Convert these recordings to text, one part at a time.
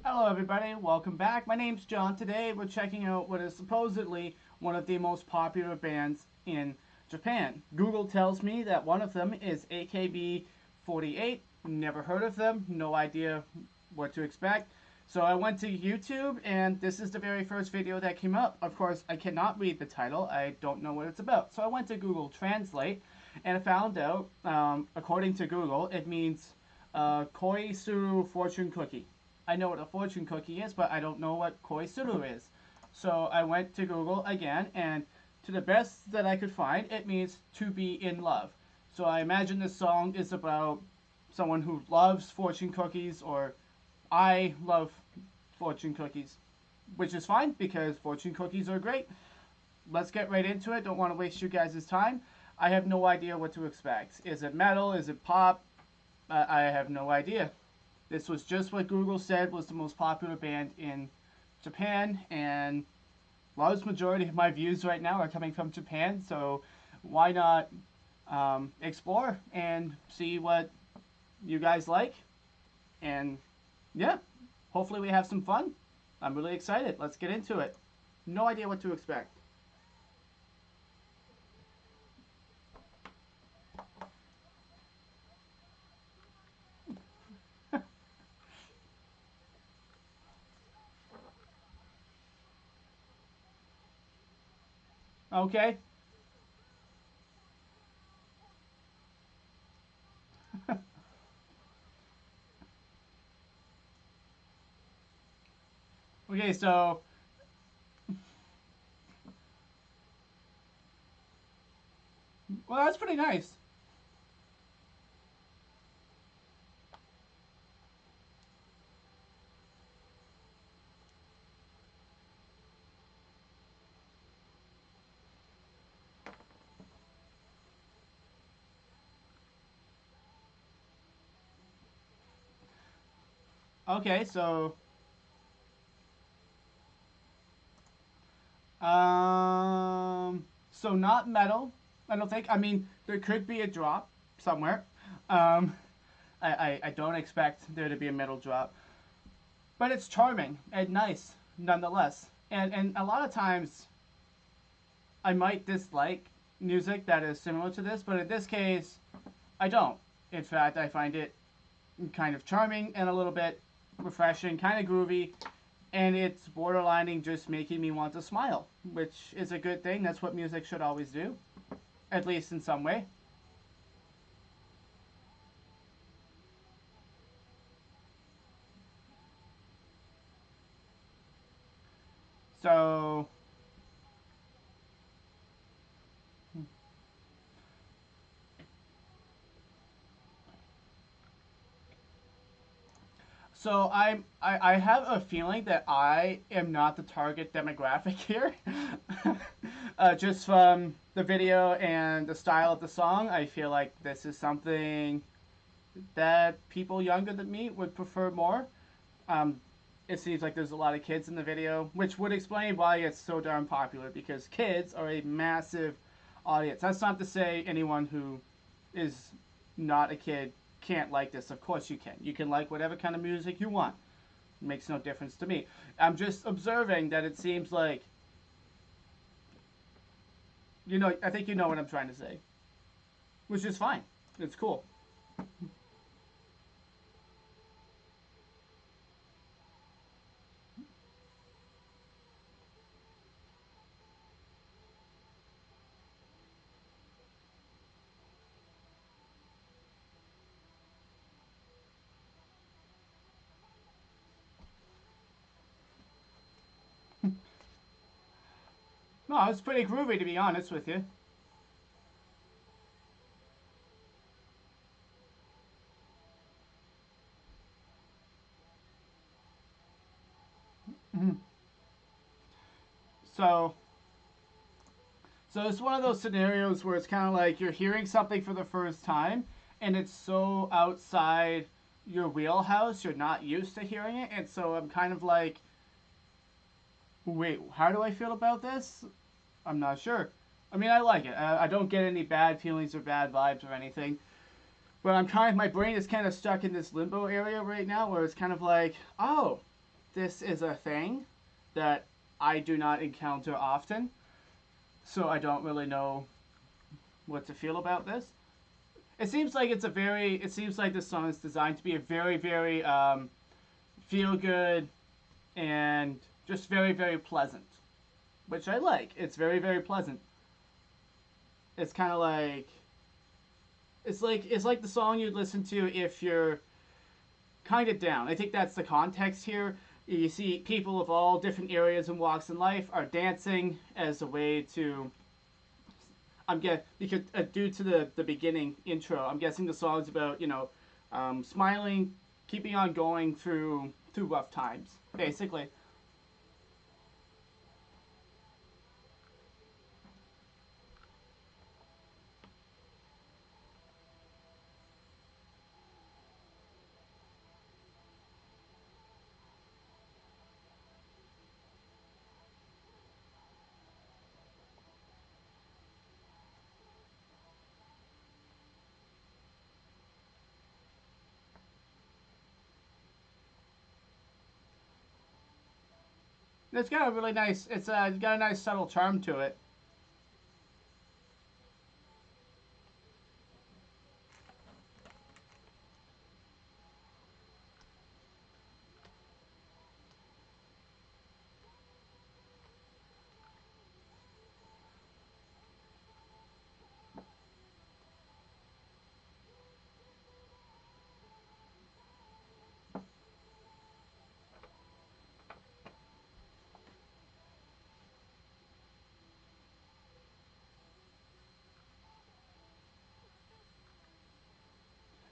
Hello everybody, welcome back. My name's John. Today we're checking out what is supposedly one of the most popular bands in Japan. Google tells me that one of them is AKB48. Never heard of them, no idea what to expect. So I went to YouTube and this is the very first video that came up. Of course, I cannot read the title. I don't know what it's about. So I went to Google Translate and I found out, according to Google, it means Koi Suru fortune cookie. I know what a fortune cookie is, but I don't know what koi suru is. So I went to Google again, and to the best that I could find, it means to be in love. So I imagine this song is about someone who loves fortune cookies, or I love fortune cookies, which is fine because fortune cookies are great. Let's get right into it. Don't want to waste you guys' time. I have no idea what to expect. Is it metal? Is it pop? I have no idea. This was just what Google said was the most popular band in Japan, and large majority of my views right now are coming from Japan, so why not explore and see what you guys like, and yeah, hopefully we have some fun. I'm really excited. Let's get into it. No idea what to expect. Okay. Okay, so well, that's pretty nice. Okay, so not metal. I don't think. I mean, there could be a drop somewhere. Um, I don't expect there to be a metal drop, but it's charming and nice nonetheless. And a lot of times, I might dislike music that is similar to this, but in this case, I don't. In fact, I find it kind of charming and a little bit refreshing, kind of groovy, and it's borderlining just making me want to smile, which is a good thing. That's what music should always do, at least in some way. So, so I have a feeling that I am not the target demographic here. Just from the video and the style of the song, I feel like this is something that people younger than me would prefer more. Um, it seems like there's a lot of kids in the video, which would explain why it's so darn popular because kids are a massive audience. That's not to say anyone who is not a kid can't like this. Of course you can. You can like whatever kind of music you want. It makes no difference to me. I'm just observing that it seems like, I think you know what I'm trying to say, which is fine. It's cool. No, it's pretty groovy to be honest with you. So, so it's one of those scenarios where it's kind of like you're hearing something for the first time, and it's so outside your wheelhouse, you're not used to hearing it, and so I'm kind of like, wait, how do I feel about this? I'm not sure. I mean, I like it. I don't get any bad feelings or bad vibes or anything. But my brain is kind of stuck in this limbo area right now where it's kind of like, oh, this is a thing that I do not encounter often, so I don't really know what to feel about this. It seems like it's a very. It seems like this song is designed to be a very, very feel good and just very, very pleasant, which I like. It's very, very pleasant. It's kind of like it's like the song you'd listen to if you're kind of down. I think that's the context here. You see people of all different areas and walks in life are dancing as a way to. I'm guess because due to the beginning intro, I'm guessing the song's about smiling, keeping on going through rough times, basically. It's got a really nice. It's got a nice subtle charm to it.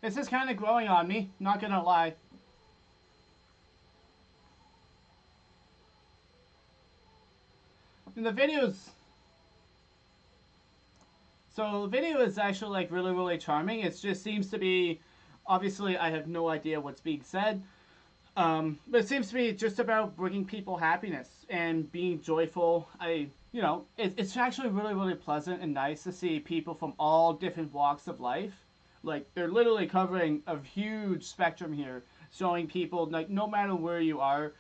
This is kind of growing on me. Not gonna lie. And the videos. So the video is actually like really, really charming. It just seems to be. Obviously, I have no idea what's being said. But it seems to be just about bringing people happiness and being joyful. It's actually really, really pleasant and nice to see people from all different walks of life. Like, they're literally covering a huge spectrum here, showing people, like, no matter where you are,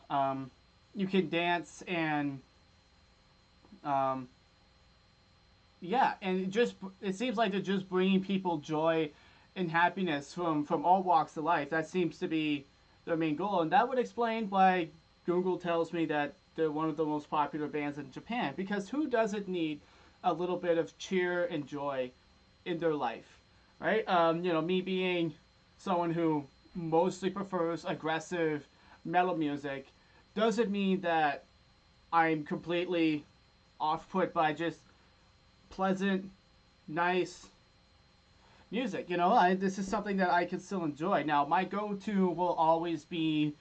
um, you can dance and, um, yeah, and it seems like they're just bringing people joy and happiness from all walks of life. That seems to be their main goal, and that would explain why Google tells me that they're one of the most popular bands in Japan. Because who doesn't need a little bit of cheer and joy in their life, right? Me being someone who mostly prefers aggressive metal music doesn't mean that I'm completely off put by just pleasant, nice music. This is something that I can still enjoy. Now, my go-to will always be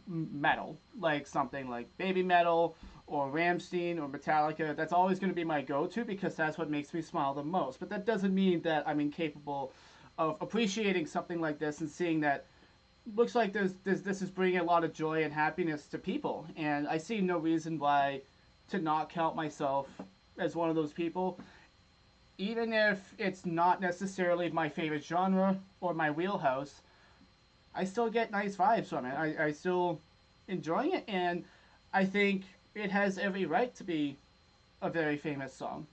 metal, like something like Baby Metal or Ramstein or Metallica. That's always going to be my go-to because that's what makes me smile the most. But that doesn't mean that I'm incapable of appreciating something like this and seeing that looks like this is bringing a lot of joy and happiness to people. And I see no reason why to not count myself as one of those people, even if it's not necessarily my favorite genre or my wheelhouse. I still get nice vibes from it. I still enjoying it, and I think it has every right to be a very famous song.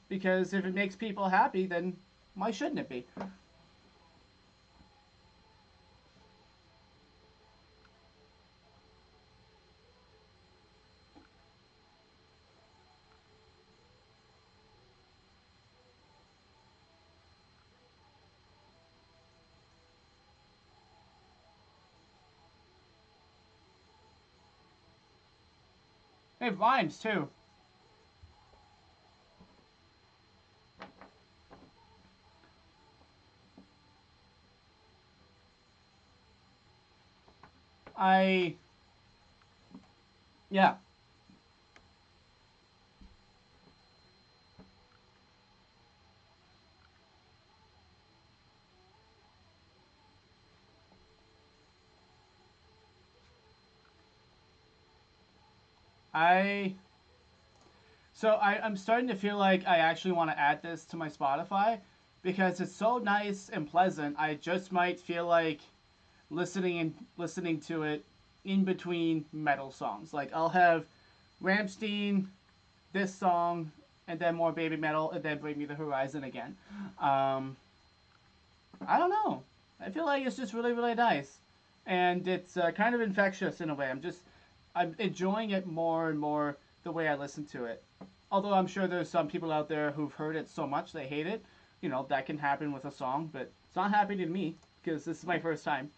Because if it makes people happy, then why shouldn't it be? It rhymes too. I yeah. I I'm starting to feel like I actually want to add this to my Spotify because it's so nice and pleasant. I just might feel like listening to it in between metal songs. Like I'll have Ramstein, this song, and then more baby metal, and then Bring Me the Horizon again. Um, I don't know. I feel like it's just really, really nice, and it's kind of infectious in a way. I'm enjoying it more and more the way I listen to it. Although I'm sure there's some people out there who've heard it so much they hate it. You know, that can happen with a song, but it's not happening to me because this is my first time.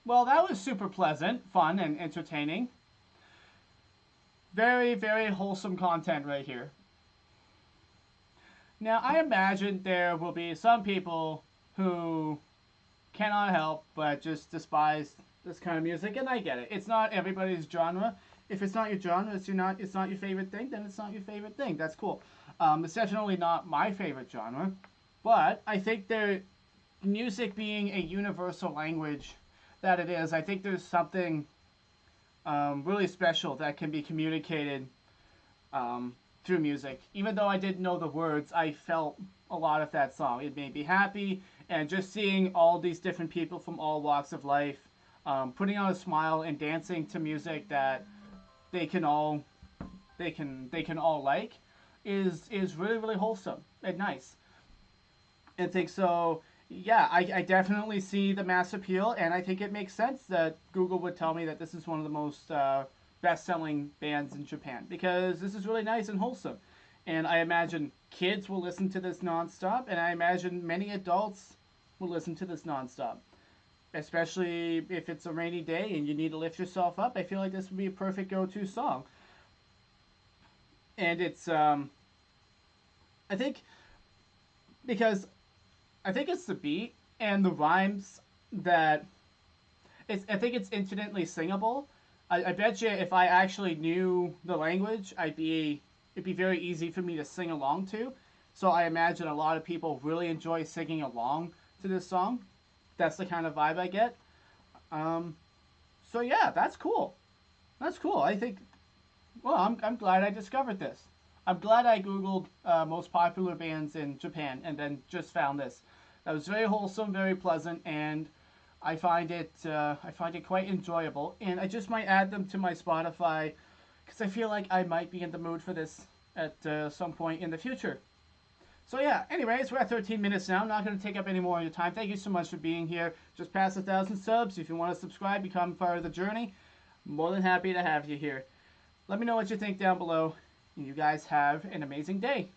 Well, that was super pleasant, fun, and entertaining. Very, very wholesome content right here. Now, I imagine there will be some people who cannot help but just despise this kind of music, and I get it. It's not everybody's genre. If it's not your genre, it's not your favorite thing, then it's not your favorite thing. That's cool. It's definitely not my favorite genre, but I think there, music being a universal language that it is, I think there's something really special that can be communicated through music. Even though I didn't know the words, I felt a lot of that song. It made me happy, and just seeing all these different people from all walks of life putting on a smile and dancing to music that they can all they can all like is really really wholesome and nice. I think so. Yeah, I definitely see the mass appeal, and I think it makes sense that Google would tell me that this is one of the most best-selling bands in Japan because this is really nice and wholesome. And I imagine kids will listen to this nonstop, and I imagine many adults will listen to this nonstop. Especially if it's a rainy day and you need to lift yourself up, I feel like this would be a perfect go-to song. And it's, I think, because I think it's the beat and the rhymes that I think it's instantly singable. I bet you if I actually knew the language, it'd be very easy for me to sing along to. So I imagine a lot of people really enjoy singing along to this song. That's the kind of vibe I get. Um, so yeah, that's cool. That's cool. I think. Well, I'm glad I discovered this. I'm glad I googled most popular bands in Japan and then just found this. That was very wholesome, very pleasant, and I find it quite enjoyable. And I just might add them to my Spotify because I feel like I might be in the mood for this at some point in the future. So yeah, anyways, we're at 13 minutes now. I'm not going to take up any more of your time. Thank you so much for being here. Just past 1,000 subs. If you want to subscribe, become part of the journey, more than happy to have you here. Let me know what you think down below. And you guys have an amazing day.